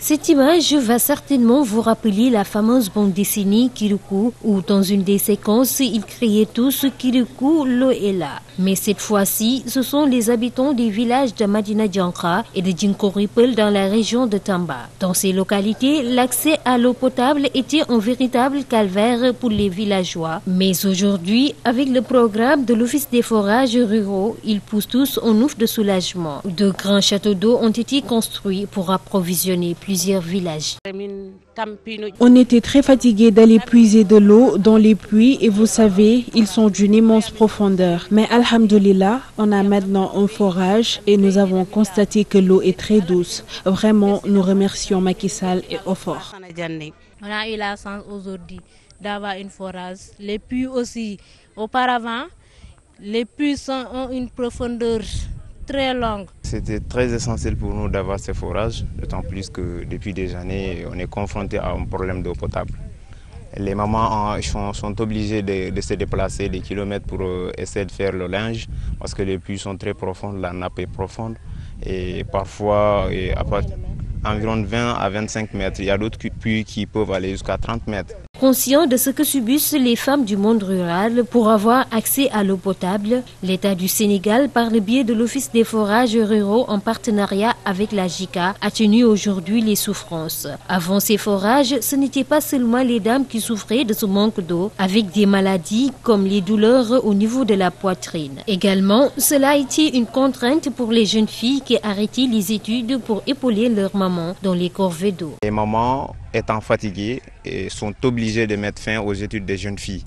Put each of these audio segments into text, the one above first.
Cette image va certainement vous rappeler la fameuse bande dessinée Kirikou, où dans une des séquences, ils criaient tous Kirikou, l'eau est là. Mais cette fois-ci, ce sont les habitants des villages de Madina Diankha et de Djinkoripel dans la région de Tamba. Dans ces localités, l'accès à l'eau potable était un véritable calvaire pour les villageois. Mais aujourd'hui, avec le programme de l'Office des forages ruraux, ils poussent tous un ouf de soulagement. De grands châteaux d'eau ont été construits pour approvisionner plusieurs villages. On était très fatigués d'aller puiser de l'eau dans les puits et vous savez, ils sont d'une immense profondeur. Mais alhamdoulilah, on a maintenant un forage et nous avons constaté que l'eau est très douce. Vraiment, nous remercions Macky Sall et Ofor. On a eu la chance aujourd'hui d'avoir un forage. Les puits aussi, auparavant, les puits ont une profondeur très longue. C'était très essentiel pour nous d'avoir ces forages, d'autant plus que depuis des années, on est confronté à un problème d'eau potable. Les mamans sont obligées de se déplacer des kilomètres pour essayer de faire le linge, parce que les puits sont très profonds, la nappe est profonde, et parfois environ 20 à 25 mètres. Il y a d'autres puits qui peuvent aller jusqu'à 30 mètres. Conscient de ce que subissent les femmes du monde rural pour avoir accès à l'eau potable, l'État du Sénégal, par le biais de l'Office des forages ruraux en partenariat avec la JICA, atténue aujourd'hui les souffrances. Avant ces forages, ce n'était pas seulement les dames qui souffraient de ce manque d'eau, avec des maladies comme les douleurs au niveau de la poitrine. Également, cela a été une contrainte pour les jeunes filles qui arrêtaient les études pour épauler leur maman dans les corvées d'eau. Les mamans, étant fatiguées, sont obligées de mettre fin aux études des jeunes filles.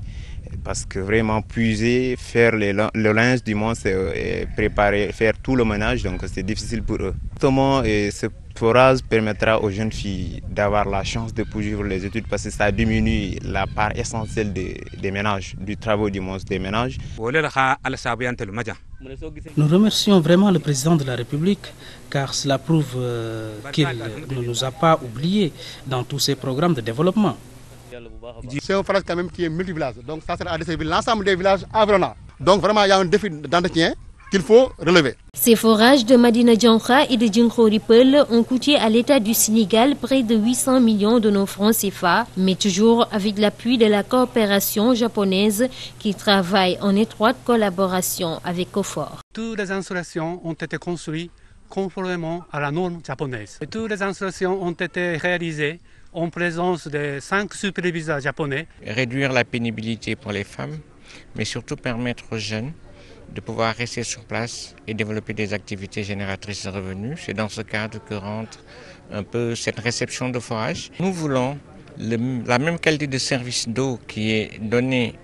Parce que vraiment puiser, faire le linge du monde, préparer, faire tout le ménage, donc c'est difficile pour eux. Justement, ce forage permettra aux jeunes filles d'avoir la chance de poursuivre les études parce que ça diminue la part essentielle des ménages, du travail du monde des ménages. Nous remercions vraiment le président de la République car cela prouve qu'il ne nous a pas oubliés dans tous ces programmes de développement. C'est un forage quand même qui est multivillage, donc ça sera à desservir l'ensemble des villages environnants. Donc vraiment il y a un défi d'entretien qu'il faut relever. Ces forages de Madina Diankha et de Djinkoripel ont coûté à l'État du Sénégal près de 800 millions de nos francs CFA, mais toujours avec l'appui de la coopération japonaise qui travaille en étroite collaboration avec Ofor. Toutes les installations ont été construites conformément à la norme japonaise. Et toutes les installations ont été réalisées en présence de 5 superviseurs japonais. Réduire la pénibilité pour les femmes, mais surtout permettre aux jeunes de pouvoir rester sur place et développer des activités génératrices de revenus. C'est dans ce cadre que rentre un peu cette réception de forage. Nous voulons la même qualité de service d'eau qui est donnée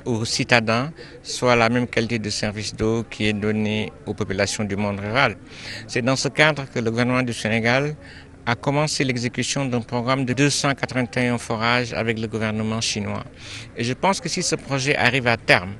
aux citadins, soit la même qualité de service d'eau qui est donnée aux populations du monde rural. C'est dans ce cadre que le gouvernement du Sénégal a commencé l'exécution d'un programme de 281 forages avec le gouvernement chinois. Et je pense que si ce projet arrive à terme,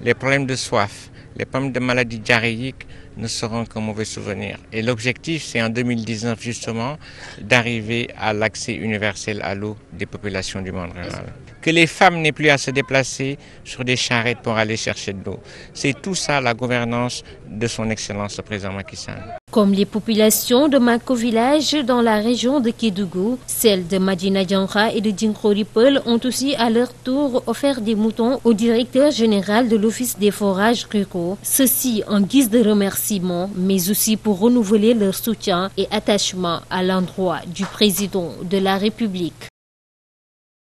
les problèmes de soif, les problèmes de maladies diarrhéiques ne seront qu'un mauvais souvenir. Et l'objectif, c'est en 2019 justement d'arriver à l'accès universel à l'eau des populations du monde rural. Que les femmes n'aient plus à se déplacer sur des charrettes pour aller chercher de l'eau. C'est tout ça la gouvernance de son Excellence le président Macky Sall. Comme les populations de Mako Village dans la région de Kédougou, celles de Madina Diankha et de Djinkoripel ont aussi à leur tour offert des moutons au directeur général de l'Office des forages ruraux. Ceci en guise de remerciement, mais aussi pour renouveler leur soutien et attachement à l'endroit du président de la République.